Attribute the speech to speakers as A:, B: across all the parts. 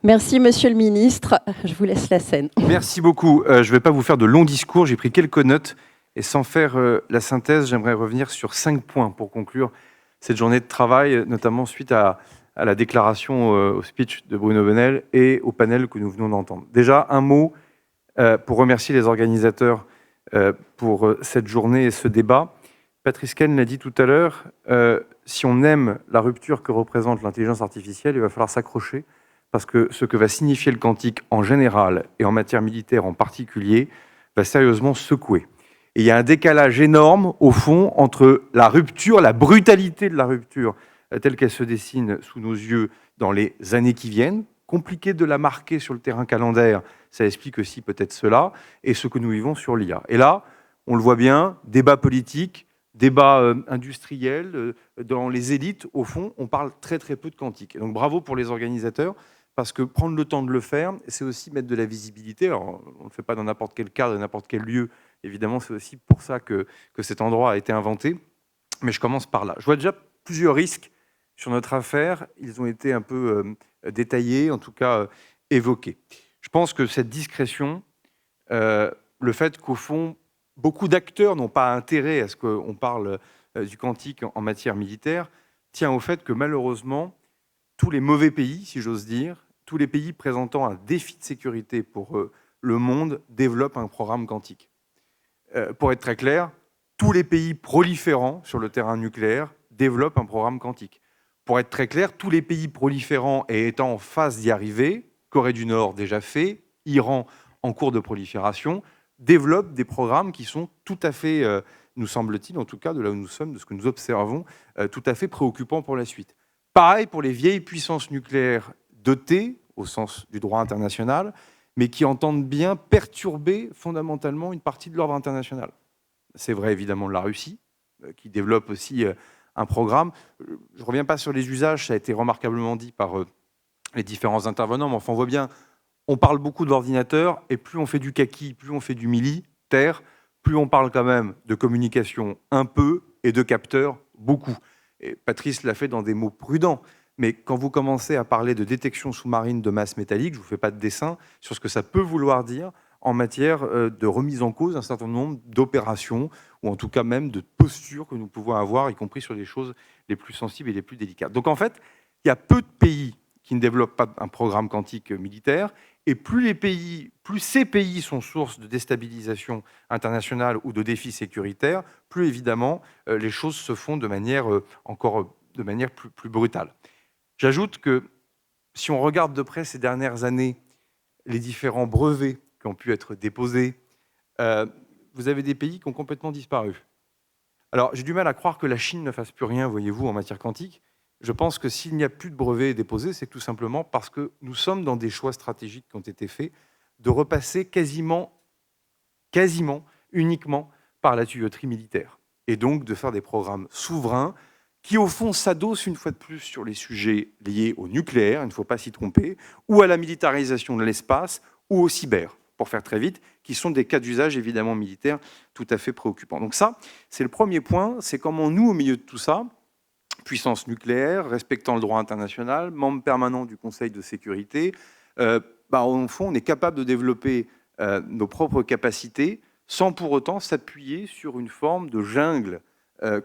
A: Merci, Monsieur le Ministre. Je vous laisse la scène.
B: Merci beaucoup. Je ne vais pas vous faire de longs discours, j'ai pris quelques notes. Et sans faire la synthèse, j'aimerais revenir sur 5 points pour conclure cette journée de travail, notamment suite à la déclaration, au speech de Bruno Benel et au panel que nous venons d'entendre. Déjà, un mot pour remercier les organisateurs pour cette journée et ce débat. Patrice Caine l'a dit tout à l'heure, si on aime la rupture que représente l'intelligence artificielle, il va falloir s'accrocher, parce que ce que va signifier le quantique en général et en matière militaire en particulier va sérieusement secouer. Et il y a un décalage énorme, au fond, entre la rupture, la brutalité de la rupture, telle qu'elle se dessine sous nos yeux dans les années qui viennent, compliqué de la marquer sur le terrain calendaire, ça explique aussi peut-être cela, et ce que nous vivons sur l'IA. Et là, on le voit bien, débat politique, débat industriel, dans les élites, au fond, on parle très très peu de quantique. Et donc bravo pour les organisateurs, parce que prendre le temps de le faire, c'est aussi mettre de la visibilité. Alors, on ne le fait pas dans n'importe quel cadre, n'importe quel lieu. Évidemment, c'est aussi pour ça que cet endroit a été inventé. Mais je commence par là. Je vois déjà plusieurs risques sur notre affaire. Ils ont été un peu détaillés, en tout cas évoqués. Je pense que cette discrétion, le fait qu'au fond, beaucoup d'acteurs n'ont pas intérêt à ce qu'on parle du quantique en matière militaire, tient au fait que malheureusement, tous les mauvais pays, si j'ose dire, tous les pays présentant un défi de sécurité pour le monde développent un programme quantique. Pour être très clair, tous les pays proliférants sur le terrain nucléaire développent un programme quantique. Pour être très clair, tous les pays proliférants et étant en phase d'y arriver, Corée du Nord déjà fait, Iran en cours de prolifération, développent des programmes qui sont tout à fait, nous semble-t-il, en tout cas de là où nous sommes, de ce que nous observons, tout à fait préoccupants pour la suite. Pareil pour les vieilles puissances nucléaires dotées, au sens du droit international, mais qui entendent bien perturber fondamentalement une partie de l'ordre international. C'est vrai évidemment de la Russie, qui développe aussi un programme. Je ne reviens pas sur les usages, ça a été remarquablement dit par les différents intervenants, mais enfin on voit bien, on parle beaucoup de l'ordinateur, et plus on fait du kaki, plus on fait du militaire, plus on parle quand même de communication un peu, et de capteurs beaucoup. Et Patrice l'a fait dans des mots prudents. Mais quand vous commencez à parler de détection sous-marine de masse métallique, je ne vous fais pas de dessin sur ce que ça peut vouloir dire en matière de remise en cause d'un certain nombre d'opérations, ou en tout cas même de postures que nous pouvons avoir, y compris sur les choses les plus sensibles et les plus délicates. Donc en fait, il y a peu de pays qui ne développent pas un programme quantique militaire, et plus ces pays sont source de déstabilisation internationale ou de défis sécuritaires, plus évidemment les choses se font de manière plus brutale. J'ajoute que si on regarde de près ces dernières années les différents brevets qui ont pu être déposés, vous avez des pays qui ont complètement disparu. Alors j'ai du mal à croire que la Chine ne fasse plus rien, voyez-vous, en matière quantique. Je pense que s'il n'y a plus de brevets déposés, c'est tout simplement parce que nous sommes dans des choix stratégiques qui ont été faits de repasser quasiment uniquement par la tuyauterie militaire. Et donc de faire des programmes souverains qui, au fond, s'adossent une fois de plus sur les sujets liés au nucléaire, il ne faut pas s'y tromper, ou à la militarisation de l'espace, ou au cyber, pour faire très vite, qui sont des cas d'usage évidemment militaires tout à fait préoccupants. Donc ça, c'est le premier point, c'est comment nous, au milieu de tout ça, puissance nucléaire, respectant le droit international, membre permanent du Conseil de sécurité, au fond, on est capable de développer nos propres capacités sans pour autant s'appuyer sur une forme de jungle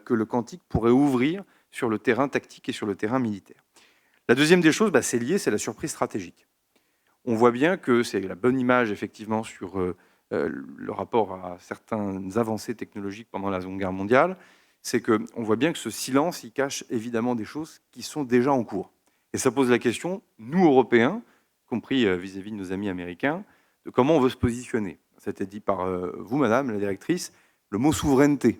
B: que le quantique pourrait ouvrir sur le terrain tactique et sur le terrain militaire. La deuxième des choses, c'est lié, c'est la surprise stratégique. On voit bien que c'est la bonne image, effectivement, sur le rapport à certaines avancées technologiques pendant la Seconde Guerre mondiale, c'est qu'on voit bien que ce silence, il cache évidemment des choses qui sont déjà en cours. Et ça pose la question, nous, Européens, compris vis-à-vis de nos amis américains, de comment on veut se positionner. Ça a été dit par vous, Madame la directrice, le mot souveraineté.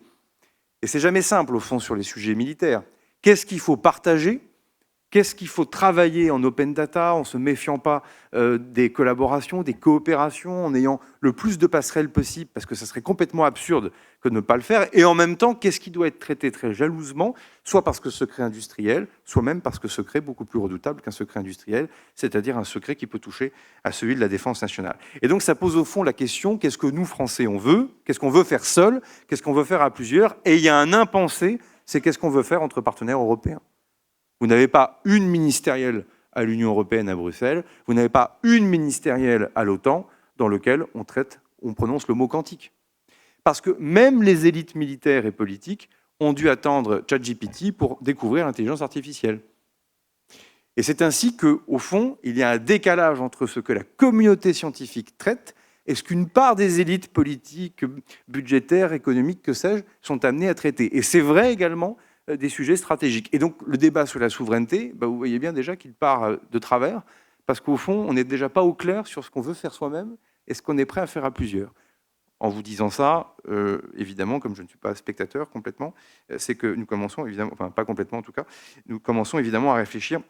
B: Et c'est jamais simple, au fond, sur les sujets militaires. Qu'est-ce qu'il faut partager ? Qu'est-ce qu'il faut travailler en open data, en ne se méfiant pas des collaborations, des coopérations, en ayant le plus de passerelles possible, parce que ça serait complètement absurde que de ne pas le faire. Et en même temps, qu'est-ce qui doit être traité très jalousement, soit parce que secret industriel, soit même parce que secret beaucoup plus redoutable qu'un secret industriel, c'est-à-dire un secret qui peut toucher à celui de la défense nationale. Et donc ça pose au fond la question, qu'est-ce que nous, Français, on veut ? Qu'est-ce qu'on veut faire seul ? Qu'est-ce qu'on veut faire à plusieurs ? Et il y a un impensé, c'est qu'est-ce qu'on veut faire entre partenaires européens ? Vous n'avez pas une ministérielle à l'Union européenne à Bruxelles, vous n'avez pas une ministérielle à l'OTAN dans lequel on prononce le mot quantique. Parce que même les élites militaires et politiques ont dû attendre ChatGPT pour découvrir l'intelligence artificielle. Et c'est ainsi qu'au fond, il y a un décalage entre ce que la communauté scientifique traite et ce qu'une part des élites politiques, budgétaires, économiques, que sais-je, sont amenées à traiter. Et c'est vrai également des sujets stratégiques. Et donc, le débat sur la souveraineté, vous voyez bien déjà qu'il part de travers, parce qu'au fond, on n'est déjà pas au clair sur ce qu'on veut faire soi-même et ce qu'on est prêt à faire à plusieurs. En vous disant ça, évidemment, comme je ne suis pas spectateur complètement, c'est que nous commençons évidemment, enfin pas complètement en tout cas, nous commençons évidemment à réfléchir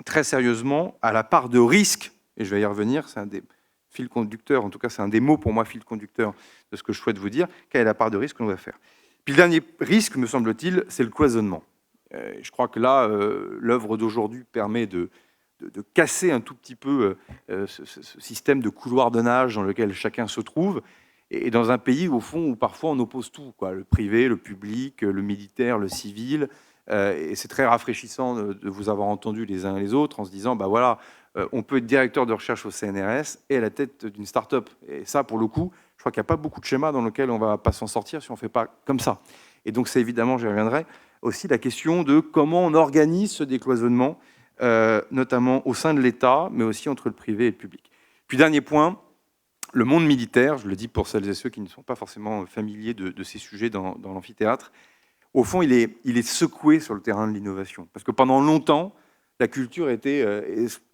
B: très sérieusement à la part de risque, et je vais y revenir, c'est un des fils conducteurs, en tout cas c'est un des mots pour moi, fil conducteur de ce que je souhaite vous dire, quelle est la part de risque qu'on doit faire. Puis le dernier risque, me semble-t-il, c'est le cloisonnement. Je crois que là, l'œuvre d'aujourd'hui permet de casser un tout petit peu ce système de couloir de nage dans lequel chacun se trouve, et dans un pays, au fond, où parfois on oppose tout, quoi, le privé, le public, le militaire, le civil. Et c'est très rafraîchissant de vous avoir entendu les uns et les autres en se disant, voilà, on peut être directeur de recherche au CNRS et à la tête d'une start-up. Et ça, pour le coup, je crois qu'il n'y a pas beaucoup de schémas dans lesquels on ne va pas s'en sortir si on ne fait pas comme ça. Et donc, c'est évidemment, j'y reviendrai, aussi la question de comment on organise ce décloisonnement, notamment au sein de l'État, mais aussi entre le privé et le public. Puis, dernier point, le monde militaire, je le dis pour celles et ceux qui ne sont pas forcément familiers de ces sujets dans l'amphithéâtre, au fond, il est secoué sur le terrain de l'innovation. Parce que pendant longtemps, la culture était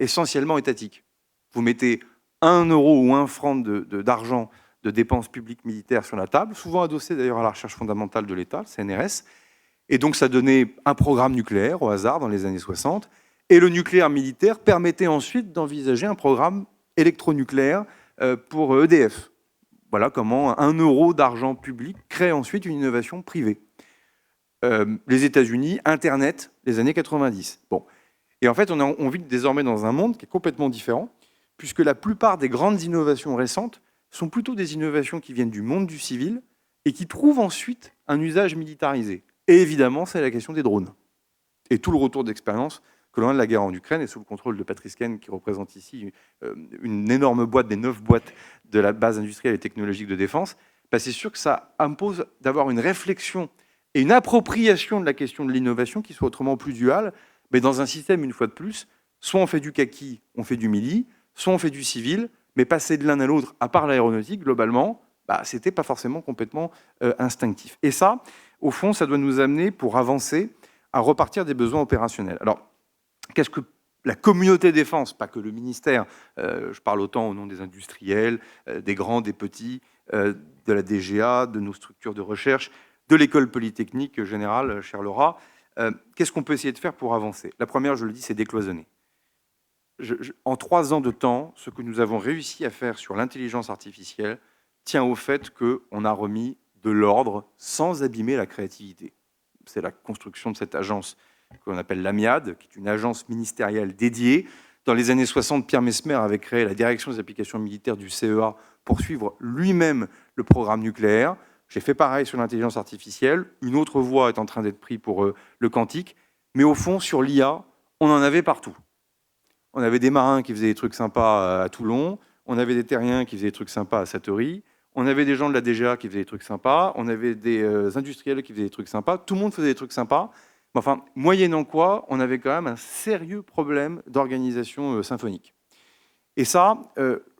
B: essentiellement étatique. Vous mettez 1 euro ou 1 franc d'argent de dépenses publiques militaires sur la table, souvent adossé d'ailleurs à la recherche fondamentale de l'État, le CNRS, et donc ça donnait un programme nucléaire au hasard dans les années 60, et le nucléaire militaire permettait ensuite d'envisager un programme électronucléaire pour EDF. Voilà comment 1 euro d'argent public crée ensuite une innovation privée. Les États-Unis, Internet, les années 90. Bon. Et en fait, on vit désormais dans un monde qui est complètement différent, puisque la plupart des grandes innovations récentes sont plutôt des innovations qui viennent du monde du civil et qui trouvent ensuite un usage militarisé. Et évidemment, c'est la question des drones. Et tout le retour d'expérience que l'on a de la guerre en Ukraine, et sous le contrôle de Patrice Ken, qui représente ici une énorme boîte, des 9 boîtes de la base industrielle et technologique de défense, c'est sûr que ça impose d'avoir une réflexion et une appropriation de la question de l'innovation qui soit autrement plus duale, mais dans un système, une fois de plus, soit on fait du kaki, on fait du mili, soit on fait du civil, mais passer de l'un à l'autre, à part l'aéronautique, globalement, c'était pas forcément complètement instinctif. Et ça, au fond, ça doit nous amener, pour avancer, à repartir des besoins opérationnels. Alors, qu'est-ce que la communauté défense, pas que le ministère, je parle autant au nom des industriels, des grands, des petits, de la DGA, de nos structures de recherche, de l'école polytechnique générale, chère Laura, qu'est-ce qu'on peut essayer de faire pour avancer? La première, je le dis, c'est décloisonner. En 3 ans de temps, ce que nous avons réussi à faire sur l'intelligence artificielle tient au fait qu'on a remis de l'ordre sans abîmer la créativité. C'est la construction de cette agence qu'on appelle l'AMIAD, qui est une agence ministérielle dédiée. Dans les années 60, Pierre Messmer avait créé la direction des applications militaires du CEA pour suivre lui-même le programme nucléaire. J'ai fait pareil sur l'intelligence artificielle. Une autre voie est en train d'être prise pour le quantique. Mais au fond, sur l'IA, on en avait partout. On avait des marins qui faisaient des trucs sympas à Toulon. On avait des terriens qui faisaient des trucs sympas à Satory. On avait des gens de la DGA qui faisaient des trucs sympas. On avait des industriels qui faisaient des trucs sympas. Tout le monde faisait des trucs sympas. Mais enfin, moyennant quoi, on avait quand même un sérieux problème d'organisation symphonique. Et ça,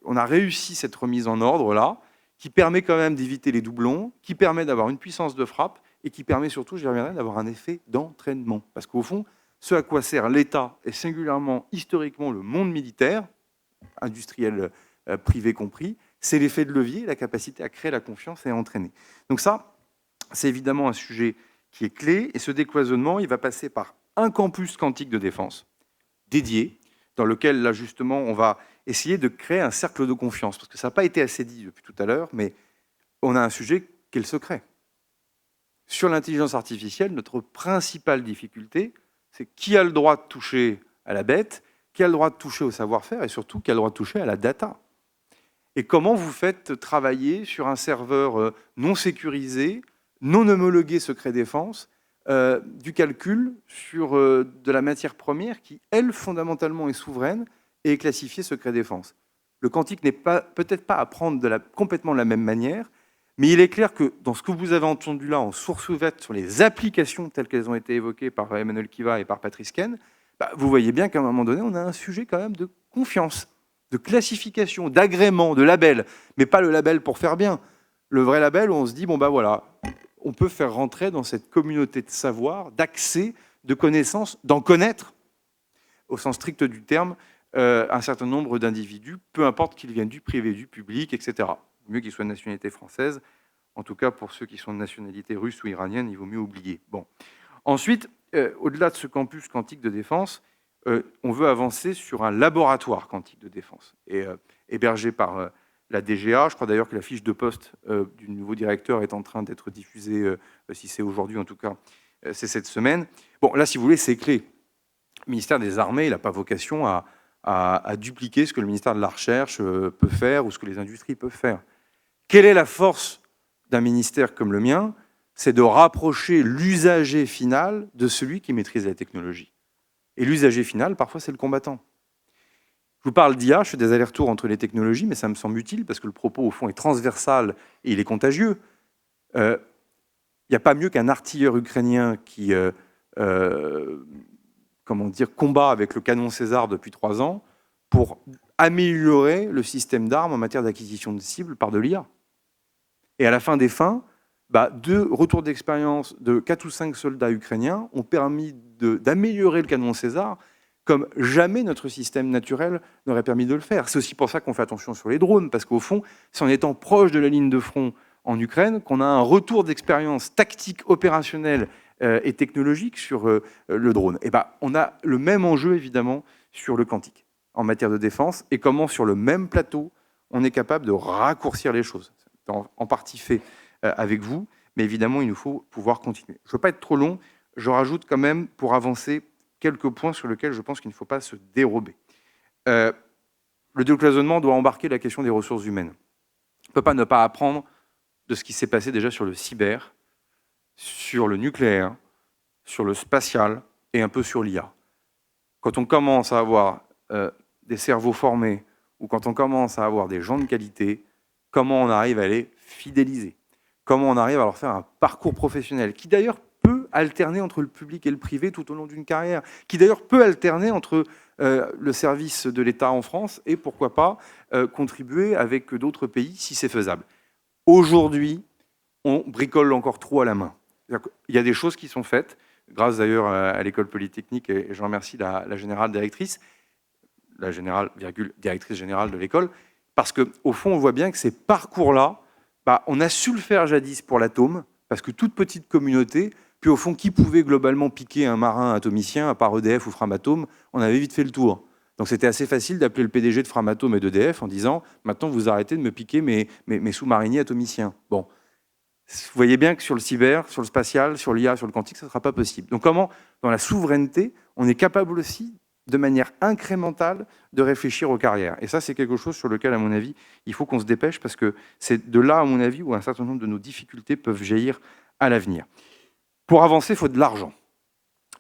B: on a réussi cette remise en ordre-là, qui permet quand même d'éviter les doublons, qui permet d'avoir une puissance de frappe et qui permet surtout, j'y reviendrai, d'avoir un effet d'entraînement. Parce qu'au fond, ce à quoi sert l'État, et singulièrement, historiquement, le monde militaire, industriel privé compris, c'est l'effet de levier, la capacité à créer la confiance et à entraîner. Donc ça, c'est évidemment un sujet qui est clé, et ce décloisonnement, il va passer par un campus quantique de défense dédié, dans lequel, là, justement, on va essayer de créer un cercle de confiance, parce que ça n'a pas été assez dit depuis tout à l'heure, mais on a un sujet qui est le secret. Sur l'intelligence artificielle, notre principale difficulté, c'est qui a le droit de toucher à la bête, qui a le droit de toucher au savoir-faire, et surtout, qui a le droit de toucher à la data. Et comment vous faites travailler sur un serveur non sécurisé, non homologué secret défense, du calcul sur de la matière première qui, elle, fondamentalement est souveraine et est classifiée secret défense. Le quantique n'est peut-être pas à prendre complètement de la même manière, mais il est clair que dans ce que vous avez entendu là en source ouverte sur les applications telles qu'elles ont été évoquées par Emmanuel Kiva et par Patrice Ken, vous voyez bien qu'à un moment donné, on a un sujet quand même de confiance, de classification, d'agrément, de label, mais pas le label pour faire bien. Le vrai label où on se dit, bon voilà, on peut faire rentrer dans cette communauté de savoir, d'accès, de connaissances, d'en connaître, au sens strict du terme, un certain nombre d'individus, peu importe qu'ils viennent du privé, du public, etc. Mieux qu'ils soient de nationalité française. En tout cas, pour ceux qui sont de nationalité russe ou iranienne, il vaut mieux oublier. Bon. Ensuite, au-delà de ce campus quantique de défense, on veut avancer sur un laboratoire quantique de défense, et hébergé par la DGA. Je crois d'ailleurs que la fiche de poste du nouveau directeur est en train d'être diffusée, si c'est aujourd'hui en tout cas, c'est cette semaine. Bon, là, si vous voulez, c'est clé. Le ministère des Armées, il n'a pas vocation à dupliquer ce que le ministère de la Recherche peut faire ou ce que les industries peuvent faire. Quelle est la force d'un ministère comme le mien? C'est de rapprocher l'usager final de celui qui maîtrise la technologie. Et l'usager final, parfois, c'est le combattant. Je vous parle d'IA, je fais des allers-retours entre les technologies, mais ça me semble utile parce que le propos, au fond, est transversal et il est contagieux. Il n'y a pas mieux qu'un artilleur ukrainien qui combat avec le canon César depuis 3 ans pour améliorer le système d'armes en matière d'acquisition de cibles par de l'IA. Et à la fin des fins, 2 retours d'expérience de 4 ou 5 soldats ukrainiens ont permis d'améliorer le canon César comme jamais notre système naturel n'aurait permis de le faire. C'est aussi pour ça qu'on fait attention sur les drones, parce qu'au fond, c'est en étant proche de la ligne de front en Ukraine qu'on a un retour d'expérience tactique, opérationnelle et technologique sur le drone. Et on a le même enjeu, évidemment, sur le quantique, en matière de défense, et comment, sur le même plateau, on est capable de raccourcir les choses. C'est en partie fait avec vous, mais évidemment, il nous faut pouvoir continuer. Je ne veux pas être trop long, je rajoute quand même, pour avancer, quelques points sur lesquels je pense qu'il ne faut pas se dérober. Le décloisonnement doit embarquer la question des ressources humaines. On ne peut pas ne pas apprendre de ce qui s'est passé déjà sur le cyber, sur le nucléaire, sur le spatial et un peu sur l'IA. Quand on commence à avoir des cerveaux formés ou quand on commence à avoir des gens de qualité, comment on arrive à les fidéliser? Comment on arrive à leur faire un parcours professionnel qui d'ailleurs peut alterner entre le public et le privé tout au long d'une carrière, qui d'ailleurs peut alterner entre le service de l'État en France et pourquoi pas contribuer avec d'autres pays si c'est faisable. Aujourd'hui, on bricole encore trop à la main. Il y a des choses qui sont faites, grâce d'ailleurs à l'école polytechnique, et je remercie la générale directrice, la générale, directrice générale de l'école, parce qu'au fond, on voit bien que ces parcours-là, on a su le faire jadis pour l'atome, parce que toute petite communauté, puis au fond, qui pouvait globalement piquer un marin atomicien, à part EDF ou Framatome, on avait vite fait le tour. Donc c'était assez facile d'appeler le PDG de Framatome et d'EDF en disant « Maintenant, vous arrêtez de me piquer mes sous-mariniers atomiciens. » Bon, vous voyez bien que sur le cyber, sur le spatial, sur l'IA, sur le quantique, ça ne sera pas possible. Donc comment, dans la souveraineté, on est capable aussi, de manière incrémentale, de réfléchir aux carrières. Et ça, c'est quelque chose sur lequel, à mon avis, il faut qu'on se dépêche, parce que c'est de là, à mon avis, où un certain nombre de nos difficultés peuvent jaillir à l'avenir. Pour avancer, il faut de l'argent.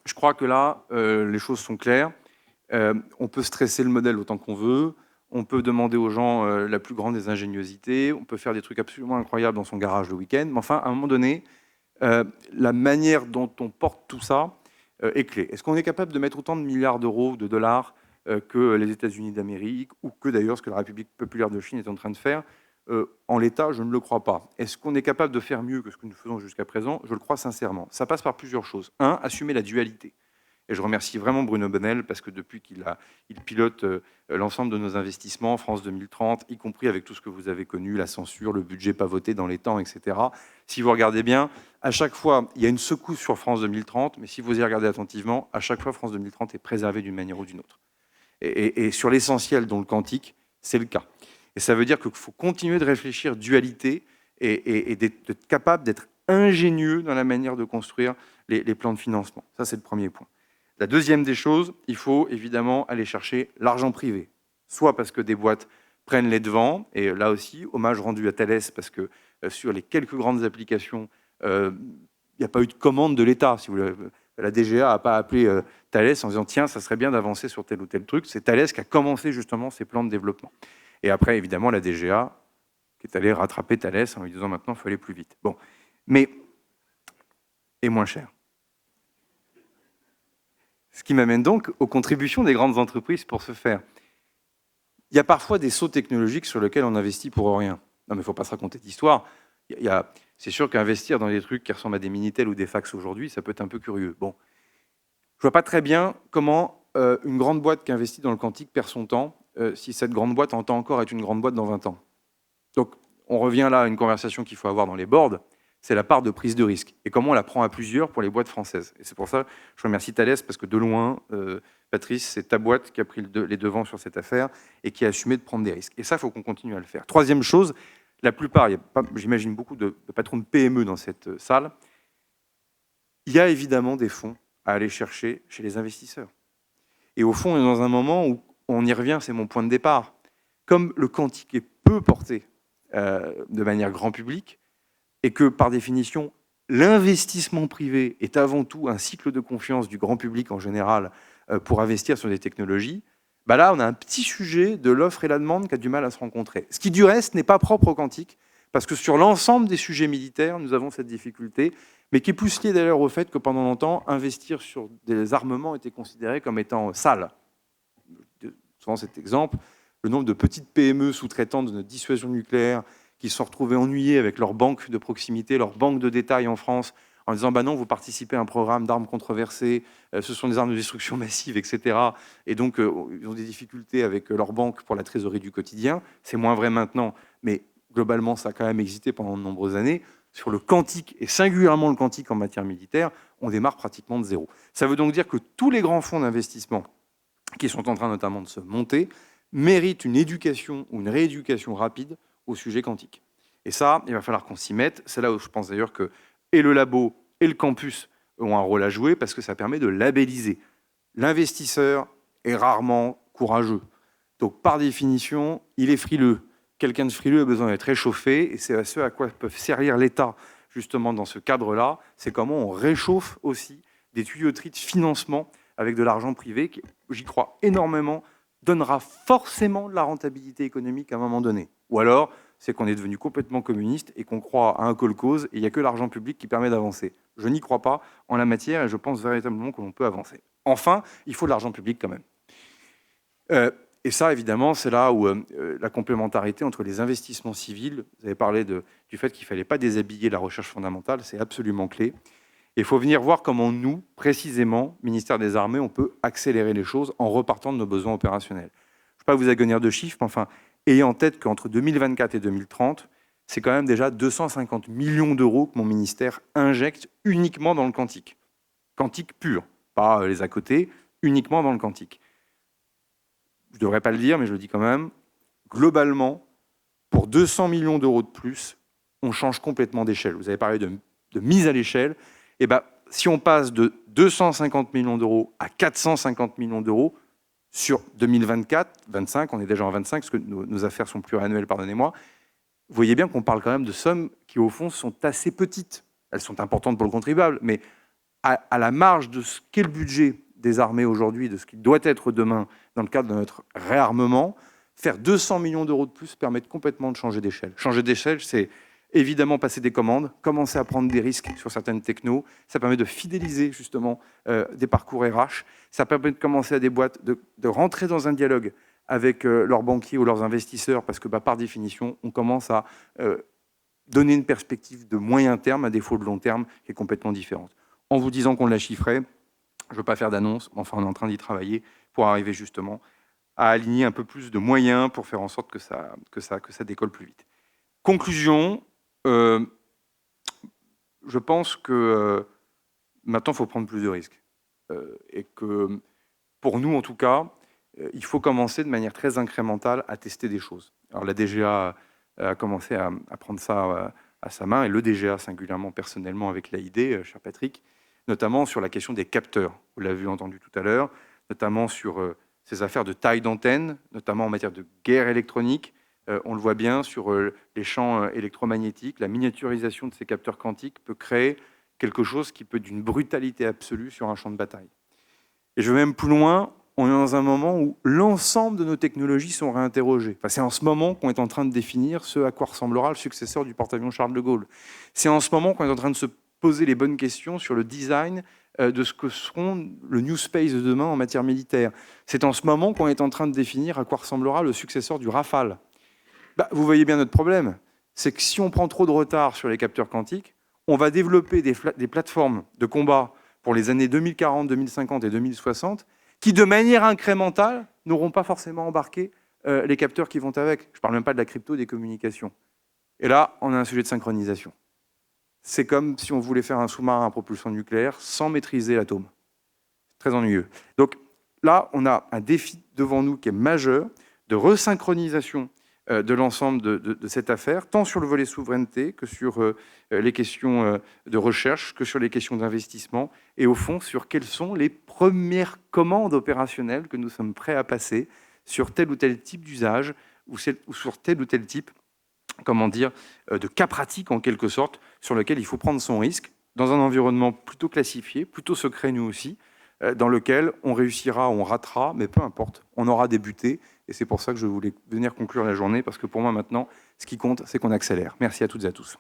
B: Je crois que là, les choses sont claires. On peut stresser le modèle autant qu'on veut. On peut demander aux gens la plus grande des ingéniosités. On peut faire des trucs absolument incroyables dans son garage le week-end. Mais enfin, à un moment donné, la manière dont on porte tout ça est clé. Est-ce qu'on est capable de mettre autant de milliards d'euros ou de dollars que les États-Unis d'Amérique, ou que d'ailleurs ce que la République populaire de Chine est en train de faire? En l'état, je ne le crois pas. Est-ce qu'on est capable de faire mieux que ce que nous faisons jusqu'à présent? Je le crois sincèrement. Ça passe par plusieurs choses. 1, assumer la dualité. Et je remercie vraiment Bruno Bonnell, parce que depuis qu'il pilote l'ensemble de nos investissements, France 2030, y compris avec tout ce que vous avez connu, la censure, le budget pas voté dans les temps, etc. Si vous regardez bien, à chaque fois, il y a une secousse sur France 2030, mais si vous y regardez attentivement, à chaque fois, France 2030 est préservée d'une manière ou d'une autre. Et sur l'essentiel, dont le quantique, c'est le cas. Et ça veut dire qu'il faut continuer de réfléchir dualité et d'être capable d'être ingénieux dans la manière de construire les plans de financement. Ça, c'est le premier point. La deuxième des choses, il faut évidemment aller chercher l'argent privé. Soit parce que des boîtes prennent les devants, et là aussi, hommage rendu à Thales, parce que sur les quelques grandes applications n'y a pas eu de commande de l'État. Si vous voulez. La DGA n'a pas appelé Thales en disant « Tiens, ça serait bien d'avancer sur tel ou tel truc ». C'est Thales qui a commencé justement ces plans de développement. Et après, évidemment, la DGA qui est allée rattraper Thales en lui disant « Maintenant, il faut aller plus vite ». Bon, mais et moins cher. Ce qui m'amène donc aux contributions des grandes entreprises pour ce faire. Il y a parfois des sauts technologiques sur lesquels on investit pour rien. Non, mais il ne faut pas se raconter d'histoire. C'est sûr qu'investir dans des trucs qui ressemblent à des Minitel ou des fax aujourd'hui, ça peut être un peu curieux. Bon, je ne vois pas très bien comment une grande boîte qui investit dans le quantique perd son temps si cette grande boîte entend encore être une grande boîte dans 20 ans. Donc, on revient là à une conversation qu'il faut avoir dans les boards, c'est la part de prise de risque. Et comment on la prend à plusieurs pour les boîtes françaises. Et c'est pour ça que je remercie Thales, parce que de loin, Patrice, c'est ta boîte qui a pris les devants sur cette affaire et qui a assumé de prendre des risques. Et ça, il faut qu'on continue à le faire. Troisième chose, la plupart, j'imagine beaucoup de patrons de PME dans cette salle, il y a évidemment des fonds à aller chercher chez les investisseurs. Et au fond, on est dans un moment où on y revient, c'est mon point de départ. Comme le quantique est peu porté de manière grand public, et que par définition, l'investissement privé est avant tout un cycle de confiance du grand public en général pour investir sur des technologies, bah là, on a un petit sujet de l'offre et la demande qui a du mal à se rencontrer. Ce qui, du reste, n'est pas propre au quantique, parce que sur l'ensemble des sujets militaires, nous avons cette difficulté, mais qui est plus liée d'ailleurs au fait que pendant longtemps, investir sur des armements était considéré comme étant sale. Souvent cet exemple, le nombre de petites PME sous-traitantes de notre dissuasion nucléaire qui se sont retrouvées ennuyées avec leur banque de proximité, leur banque de détail en France, en disant bah non, vous participez à un programme d'armes controversées, ce sont des armes de destruction massive, etc. Et donc, ils ont des difficultés avec leur banque pour la trésorerie du quotidien. C'est moins vrai maintenant, mais globalement, ça a quand même existé pendant de nombreuses années. Sur le quantique, et singulièrement le quantique en matière militaire, on démarre pratiquement de zéro. Ça veut donc dire que tous les grands fonds d'investissement qui sont en train notamment de se monter méritent une éducation ou une rééducation rapide au sujet quantique. Et ça, il va falloir qu'on s'y mette. C'est là où je pense d'ailleurs que et le labo et le campus ont un rôle à jouer parce que ça permet de labelliser. L'investisseur est rarement courageux. Donc, par définition, il est frileux. Quelqu'un de frileux a besoin d'être réchauffé et c'est ce à quoi peuvent servir l'État, justement, dans ce cadre-là. C'est comment on réchauffe aussi des tuyauteries de financement avec de l'argent privé qui, j'y crois énormément, donnera forcément de la rentabilité économique à un moment donné. Ou alors, c'est qu'on est devenu complètement communiste et qu'on croit à un call-cause et il n'y a que l'argent public qui permet d'avancer. Je n'y crois pas en la matière et je pense véritablement que l'on peut avancer. Enfin, il faut de l'argent public quand même. Et ça, évidemment, c'est là où la complémentarité entre les investissements civils, vous avez parlé du fait qu'il ne fallait pas déshabiller la recherche fondamentale, c'est absolument clé. Et il faut venir voir comment nous, précisément, ministère des Armées, on peut accélérer les choses en repartant de nos besoins opérationnels. Je ne vais pas vous agonir de chiffres, mais enfin, ayez en tête qu'entre 2024 et 2030, c'est quand même déjà 250 millions d'euros que mon ministère injecte uniquement dans le quantique. Quantique pur, pas les à côté, uniquement dans le quantique. Je ne devrais pas le dire, mais je le dis quand même. Globalement, pour 200 millions d'euros de plus, on change complètement d'échelle. Vous avez parlé de mise à l'échelle. Et ben, si on passe de 250 millions d'euros à 450 millions d'euros sur 2024, 25, on est déjà en 25, parce que nos affaires sont pluriannuelles, pardonnez-moi, vous voyez bien qu'on parle quand même de sommes qui, au fond, sont assez petites. Elles sont importantes pour le contribuable, mais à la marge de ce qu'est le budget des armées aujourd'hui, de ce qui doit être demain dans le cadre de notre réarmement, faire 200 millions d'euros de plus permet complètement de changer d'échelle. Changer d'échelle, c'est évidemment passer des commandes, commencer à prendre des risques sur certaines technos. Ça permet de fidéliser justement des parcours RH. Ça permet de commencer à des boîtes de rentrer dans un dialogue avec leurs banquiers ou leurs investisseurs parce que par définition, on commence à donner une perspective de moyen terme à défaut de long terme qui est complètement différente. En vous disant qu'on l'a chiffré, je ne veux pas faire d'annonce, mais enfin on est en train d'y travailler pour arriver justement à aligner un peu plus de moyens pour faire en sorte que ça décolle plus vite. Conclusion, je pense que maintenant, il faut prendre plus de risques. Et que, pour nous, en tout cas, il faut commencer de manière très incrémentale à tester des choses. Alors, la DGA a commencé à prendre ça à sa main, et le DGA singulièrement, personnellement, avec l'AID, cher Patrick, notamment sur la question des capteurs. Vous l'avez entendu tout à l'heure, notamment sur ces affaires de taille d'antenne, notamment en matière de guerre électronique. On le voit bien sur les champs électromagnétiques. La miniaturisation de ces capteurs quantiques peut créer quelque chose qui peut être d'une brutalité absolue sur un champ de bataille. Et je vais même plus loin, on est dans un moment où l'ensemble de nos technologies sont réinterrogées. Enfin, c'est en ce moment qu'on est en train de définir ce à quoi ressemblera le successeur du porte-avions Charles de Gaulle. C'est en ce moment qu'on est en train de se poser les bonnes questions sur le design de ce que seront le New Space de demain en matière militaire. C'est en ce moment qu'on est en train de définir à quoi ressemblera le successeur du Rafale. Vous voyez bien notre problème, c'est que si on prend trop de retard sur les capteurs quantiques, on va développer des plateformes de combat pour les années 2040, 2050 et 2060 qui, de manière incrémentale, n'auront pas forcément embarqué les capteurs qui vont avec. Je ne parle même pas de la crypto des communications. Et là, on a un sujet de synchronisation. C'est comme si on voulait faire un sous-marin à propulsion nucléaire sans maîtriser l'atome. Très ennuyeux. Donc là, on a un défi devant nous qui est majeur de resynchronisation de l'ensemble de cette affaire, tant sur le volet souveraineté que sur les questions de recherche, que sur les questions d'investissement, et au fond, sur quelles sont les premières commandes opérationnelles que nous sommes prêts à passer sur tel ou tel type d'usage ou sur tel ou tel type, de cas pratique en quelque sorte, sur lequel il faut prendre son risque, dans un environnement plutôt classifié, plutôt secret nous aussi, dans lequel on réussira, on ratera, mais peu importe, on aura débuté. Et c'est pour ça que je voulais venir conclure la journée, parce que pour moi maintenant, ce qui compte, c'est qu'on accélère. Merci à toutes et à tous.